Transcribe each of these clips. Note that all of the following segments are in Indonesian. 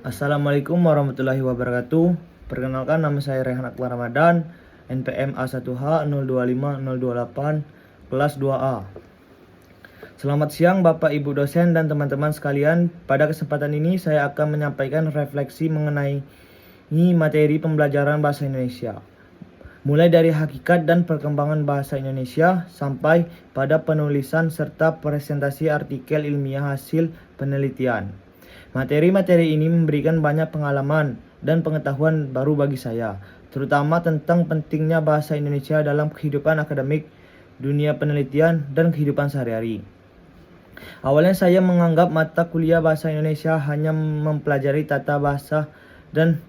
Assalamualaikum warahmatullahi wabarakatuh. Perkenalkan, nama saya Rehan Akbar Ramadan, NPM A1H 025028, kelas 2A. Selamat siang Bapak Ibu dosen dan teman-teman sekalian. Pada kesempatan ini saya akan menyampaikan refleksi mengenai materi pembelajaran bahasa Indonesia. Mulai dari hakikat dan perkembangan bahasa Indonesia sampai pada penulisan serta presentasi artikel ilmiah hasil penelitian. Materi-materi ini memberikan banyak pengalaman dan pengetahuan baru bagi saya, terutama tentang pentingnya bahasa Indonesia dalam kehidupan akademik, dunia penelitian, dan kehidupan sehari-hari. Awalnya saya menganggap mata kuliah bahasa Indonesia hanya mempelajari tata bahasa dan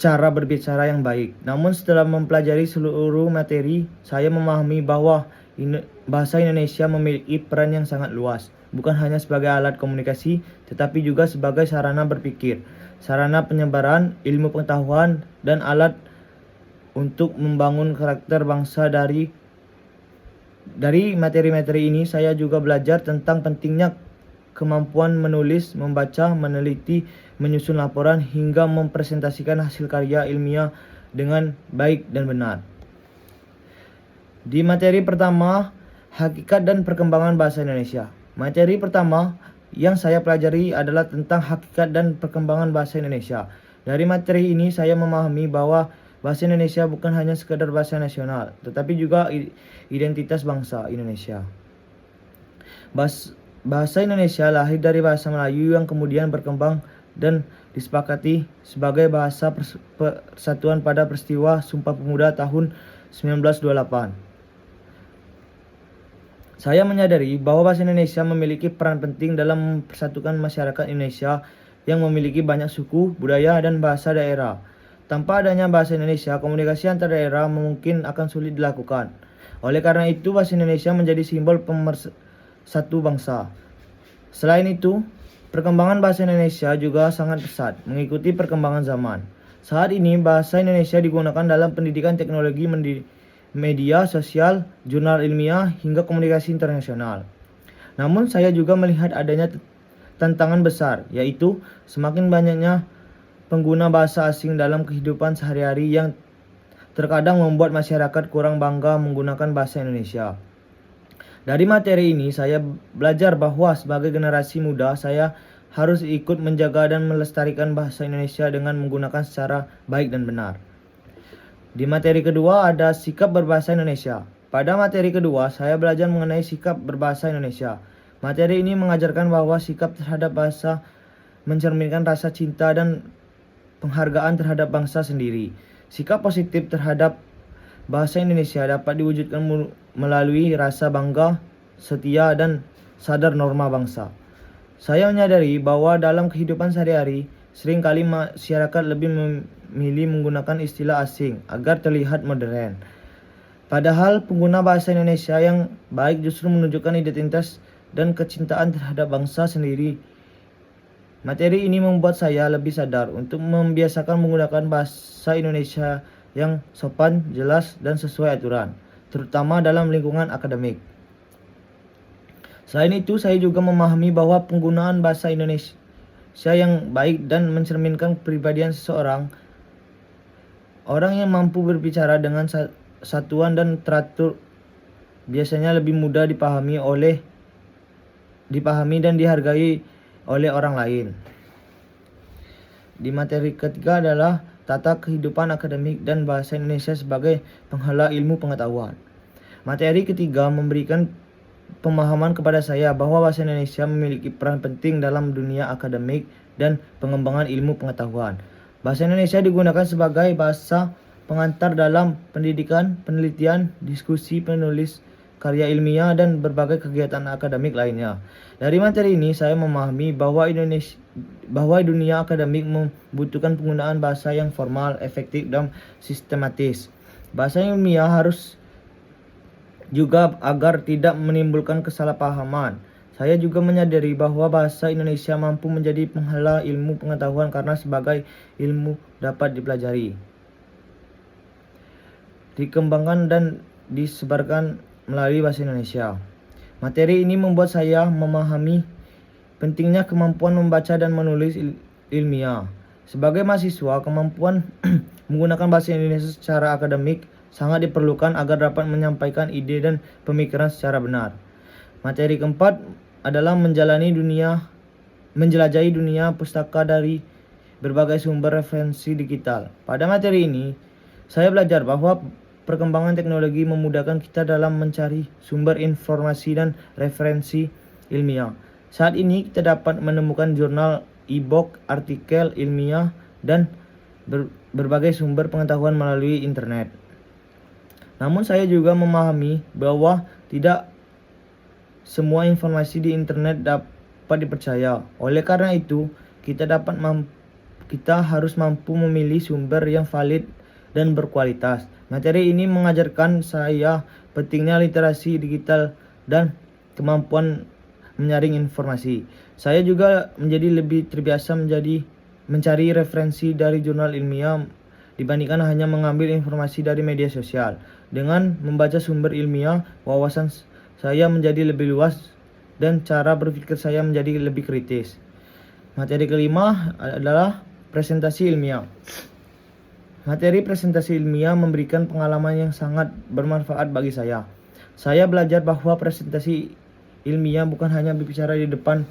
cara berbicara yang baik. Namun setelah mempelajari seluruh materi, saya memahami bahwa bahasa Indonesia memiliki peran yang sangat luas, bukan hanya sebagai alat komunikasi, tetapi juga sebagai sarana berpikir, sarana penyebaran ilmu pengetahuan, dan alat untuk membangun karakter bangsa. Dari materi-materi ini, saya juga belajar tentang pentingnya kemampuan menulis, membaca, meneliti, menyusun laporan, hingga mempresentasikan hasil karya ilmiah dengan baik dan benar. Di materi pertama, hakikat dan perkembangan bahasa Indonesia. Materi pertama yang saya pelajari adalah tentang hakikat dan perkembangan bahasa Indonesia. Dari materi ini saya memahami bahwa bahasa Indonesia bukan hanya sekedar bahasa nasional, tetapi juga identitas bangsa Indonesia. Bahasa Indonesia lahir dari bahasa Melayu yang kemudian berkembang dan disepakati sebagai bahasa persatuan pada peristiwa Sumpah Pemuda tahun 1928. Saya menyadari bahwa bahasa Indonesia memiliki peran penting dalam mempersatukan masyarakat Indonesia yang memiliki banyak suku, budaya, dan bahasa daerah. Tanpa adanya bahasa Indonesia, komunikasi antar daerah mungkin akan sulit dilakukan. Oleh karena itu, bahasa Indonesia menjadi simbol pemersatu bangsa. Selain itu, perkembangan bahasa Indonesia juga sangat pesat, mengikuti perkembangan zaman. Saat ini, bahasa Indonesia digunakan dalam pendidikan, teknologi, media sosial, jurnal ilmiah, hingga komunikasi internasional. Namun, saya juga melihat adanya tantangan besar, yaitu semakin banyaknya pengguna bahasa asing dalam kehidupan sehari-hari yang terkadang membuat masyarakat kurang bangga menggunakan bahasa Indonesia. Dari materi ini, saya belajar bahwa sebagai generasi muda, saya harus ikut menjaga dan melestarikan bahasa Indonesia dengan menggunakan secara baik dan benar. Di materi kedua ada sikap berbahasa Indonesia. Pada materi kedua, saya belajar mengenai sikap berbahasa Indonesia. Materi ini mengajarkan bahwa sikap terhadap bahasa mencerminkan rasa cinta dan penghargaan terhadap bangsa sendiri. Sikap positif terhadap bahasa Indonesia dapat diwujudkan melalui rasa bangga, setia, dan sadar norma bangsa. Saya menyadari bahwa dalam kehidupan sehari-hari, seringkali masyarakat lebih memilih menggunakan istilah asing agar terlihat modern. Padahal pengguna bahasa Indonesia yang baik justru menunjukkan identitas dan kecintaan terhadap bangsa sendiri. Materi ini membuat saya lebih sadar untuk membiasakan menggunakan bahasa Indonesia yang sopan, jelas, dan sesuai aturan, terutama dalam lingkungan akademik. Selain itu, saya juga memahami bahwa penggunaan bahasa Indonesia yang baik dan mencerminkan kepribadian seseorang. Orang yang mampu berbicara dengan satuan dan teratur biasanya lebih mudah dipahami dan dihargai oleh orang lain. Di materi ketiga adalah tata kehidupan akademik dan bahasa Indonesia sebagai penghala ilmu pengetahuan. Materi ketiga memberikan pemahaman kepada saya bahwa bahasa Indonesia memiliki peran penting dalam dunia akademik dan pengembangan ilmu pengetahuan. Bahasa Indonesia digunakan sebagai bahasa pengantar dalam pendidikan, penelitian, diskusi, penulis karya ilmiah, dan berbagai kegiatan akademik lainnya. Dari materi ini, saya memahami bahwa dunia akademik membutuhkan penggunaan bahasa yang formal, efektif, dan sistematis. Bahasa ilmiah harus juga agar tidak menimbulkan kesalahpahaman. Saya juga menyadari bahwa bahasa Indonesia mampu menjadi penghala ilmu pengetahuan karena sebagai ilmu dapat dipelajari, dikembangkan, dan disebarkan melalui bahasa Indonesia. Materi ini membuat saya memahami pentingnya kemampuan membaca dan menulis ilmiah. Sebagai mahasiswa, kemampuan menggunakan bahasa Indonesia secara akademik sangat diperlukan agar dapat menyampaikan ide dan pemikiran secara benar. Materi keempat adalah menjelajahi dunia pustaka dari berbagai sumber referensi digital. Pada materi ini, saya belajar bahwa perkembangan teknologi memudahkan kita dalam mencari sumber informasi dan referensi ilmiah. Saat ini kita dapat menemukan jurnal, e-book, artikel ilmiah, dan berbagai sumber pengetahuan melalui internet. Namun saya juga memahami bahwa tidak semua informasi di internet dapat dipercaya. Oleh karena itu, kita harus mampu memilih sumber yang valid dan berkualitas. Materi ini mengajarkan saya pentingnya literasi digital dan kemampuan menyaring informasi. Saya juga menjadi lebih terbiasa mencari referensi dari jurnal ilmiah dibandingkan hanya mengambil informasi dari media sosial. Dengan membaca sumber ilmiah, wawasan saya menjadi lebih luas dan cara berpikir saya menjadi lebih kritis. Materi kelima adalah presentasi ilmiah. Materi presentasi ilmiah memberikan pengalaman yang sangat bermanfaat bagi saya. Saya belajar bahwa presentasi ilmiah bukan hanya berbicara di depan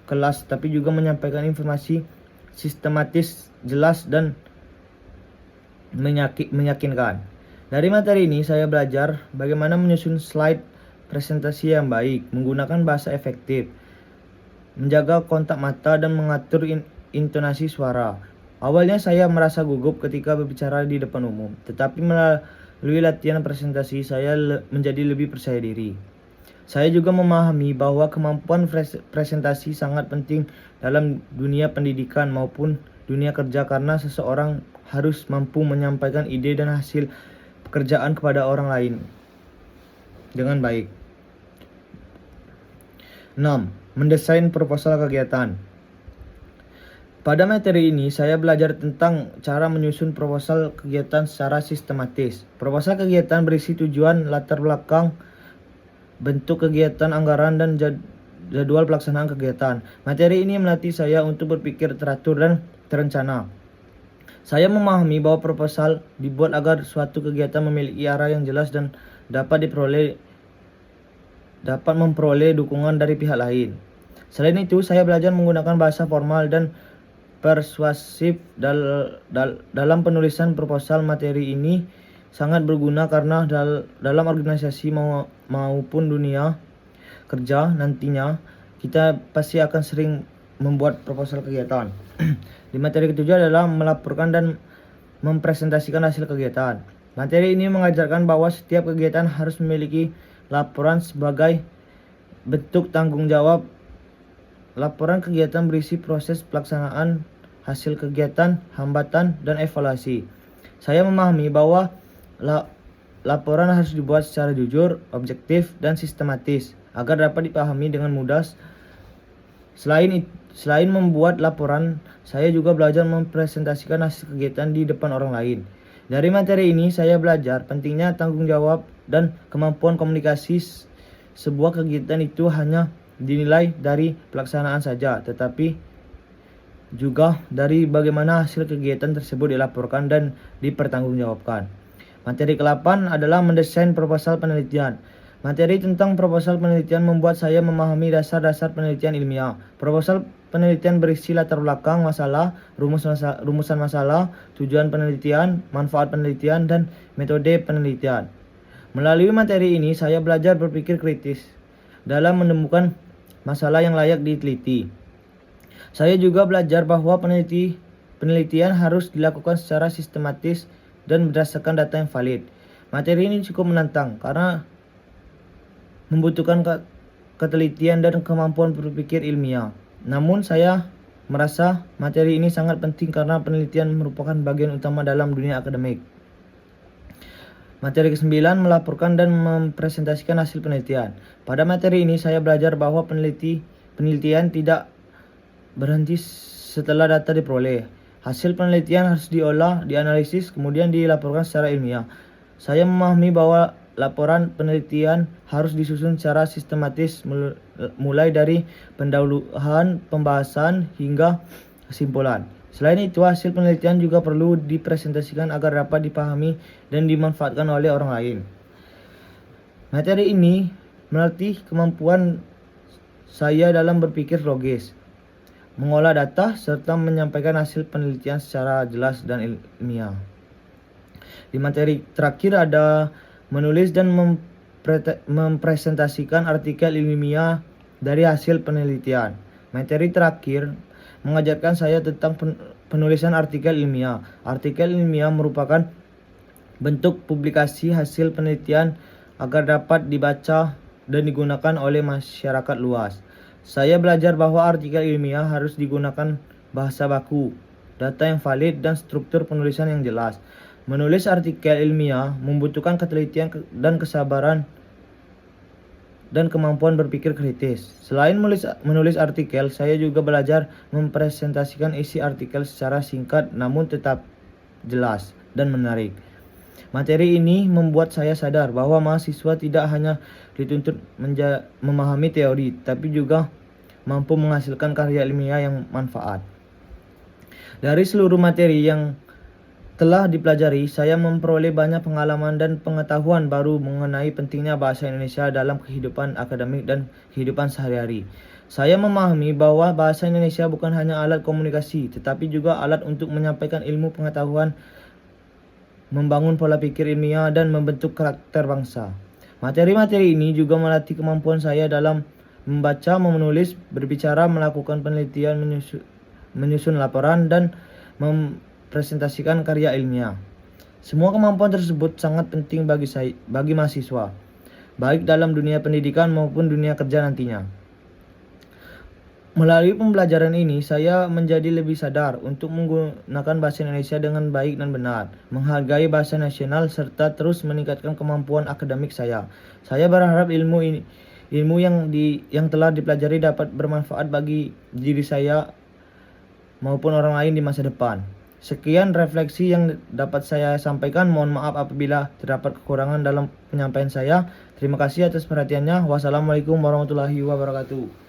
kelas, tapi juga menyampaikan informasi sistematis, jelas, dan meyakinkan. Dari materi ini, saya belajar bagaimana menyusun slide presentasi yang baik, menggunakan bahasa efektif, menjaga kontak mata, dan mengatur intonasi suara. Awalnya saya merasa gugup ketika berbicara di depan umum, tetapi melalui latihan presentasi, saya menjadi lebih percaya diri. Saya juga memahami bahwa kemampuan presentasi sangat penting dalam dunia pendidikan maupun dunia kerja karena seseorang harus mampu menyampaikan ide dan hasil pekerjaan kepada orang lain dengan baik. 6. Mendesain proposal kegiatan. Pada materi ini, saya belajar tentang cara menyusun proposal kegiatan secara sistematis. Proposal kegiatan berisi tujuan, latar belakang, bentuk kegiatan, anggaran, dan jadwal pelaksanaan kegiatan. Materi ini melatih saya untuk berpikir teratur dan terencana. Saya memahami bahwa proposal dibuat agar suatu kegiatan memiliki arah yang jelas dan dapat memperoleh dukungan dari pihak lain. Selain itu, saya belajar menggunakan bahasa formal dan persuasif dalam penulisan proposal. Materi ini sangat berguna karena dalam organisasi maupun dunia kerja nantinya kita pasti akan sering membuat proposal kegiatan. Di materi ketujuh adalah melaporkan dan mempresentasikan hasil kegiatan. Materi ini mengajarkan bahwa setiap kegiatan harus memiliki laporan sebagai bentuk tanggung jawab. Laporan kegiatan berisi proses pelaksanaan, hasil kegiatan, hambatan, dan evaluasi. Saya memahami bahwa laporan harus dibuat secara jujur, objektif, dan sistematis agar dapat dipahami dengan mudah. Selain membuat laporan, saya juga belajar mempresentasikan hasil kegiatan di depan orang lain. Dari materi ini, saya belajar pentingnya tanggung jawab dan kemampuan komunikasi. Sebuah kegiatan itu hanya dinilai dari pelaksanaan saja, tetapi juga dari bagaimana hasil kegiatan tersebut dilaporkan dan dipertanggungjawabkan. Materi ke-8 adalah mendesain proposal penelitian. Materi tentang proposal penelitian membuat saya memahami dasar-dasar penelitian ilmiah. Proposal penelitian berisi latar belakang masalah, rumusan masalah, tujuan penelitian, manfaat penelitian, dan metode penelitian. Melalui materi ini, saya belajar berpikir kritis dalam menemukan masalah yang layak diteliti. Saya juga belajar bahwa penelitian harus dilakukan secara sistematis dan berdasarkan data yang valid. Materi ini cukup menantang karena membutuhkan ketelitian dan kemampuan berpikir ilmiah. Namun saya merasa materi ini sangat penting karena penelitian merupakan bagian utama dalam dunia akademik. Materi ke-9 melaporkan dan mempresentasikan hasil penelitian. Pada materi ini saya belajar bahwa penelitian tidak berhenti setelah data diperoleh. Hasil penelitian harus diolah, dianalisis, kemudian dilaporkan secara ilmiah. Saya memahami bahwa laporan penelitian harus disusun secara sistematis mulai dari pendahuluan, pembahasan, hingga kesimpulan. Selain itu, hasil penelitian juga perlu dipresentasikan agar dapat dipahami dan dimanfaatkan oleh orang lain. Materi ini melatih kemampuan saya dalam berpikir logis, mengolah data, serta menyampaikan hasil penelitian secara jelas dan ilmiah. Di materi terakhir ada menulis dan mempresentasikan artikel ilmiah dari hasil penelitian. Materi terakhir mengajarkan saya tentang penulisan artikel ilmiah. Artikel ilmiah merupakan bentuk publikasi hasil penelitian agar dapat dibaca dan digunakan oleh masyarakat luas. Saya belajar bahwa artikel ilmiah harus digunakan bahasa baku, data yang valid, dan struktur penulisan yang jelas. Menulis artikel ilmiah membutuhkan ketelitian dan kesabaran dan kemampuan berpikir kritis. Selain menulis artikel, saya juga belajar mempresentasikan isi artikel secara singkat namun tetap jelas dan menarik. Materi ini membuat saya sadar bahwa mahasiswa tidak hanya dituntut memahami teori, tapi juga mampu menghasilkan karya ilmiah yang manfaat. Dari seluruh materi yang telah dipelajari, saya memperoleh banyak pengalaman dan pengetahuan baru mengenai pentingnya bahasa Indonesia dalam kehidupan akademik dan kehidupan sehari-hari. Saya memahami bahwa bahasa Indonesia bukan hanya alat komunikasi, tetapi juga alat untuk menyampaikan ilmu pengetahuan, membangun pola pikir ilmiah, dan membentuk karakter bangsa. Materi-materi ini juga melatih kemampuan saya dalam membaca, menulis, berbicara, melakukan penelitian, menyusun laporan, dan presentasikan karya ilmiah. Semua kemampuan tersebut sangat penting bagi mahasiswa, baik dalam dunia pendidikan maupun dunia kerja nantinya. Melalui pembelajaran ini, saya menjadi lebih sadar untuk menggunakan bahasa Indonesia dengan baik dan benar, menghargai bahasa nasional, serta terus meningkatkan kemampuan akademik saya. Saya berharap ilmu yang telah dipelajari dapat bermanfaat bagi diri saya maupun orang lain di masa depan. Sekian refleksi yang dapat saya sampaikan. Mohon maaf apabila terdapat kekurangan dalam penyampaian saya. Terima kasih atas perhatiannya. Wassalamualaikum warahmatullahi wabarakatuh.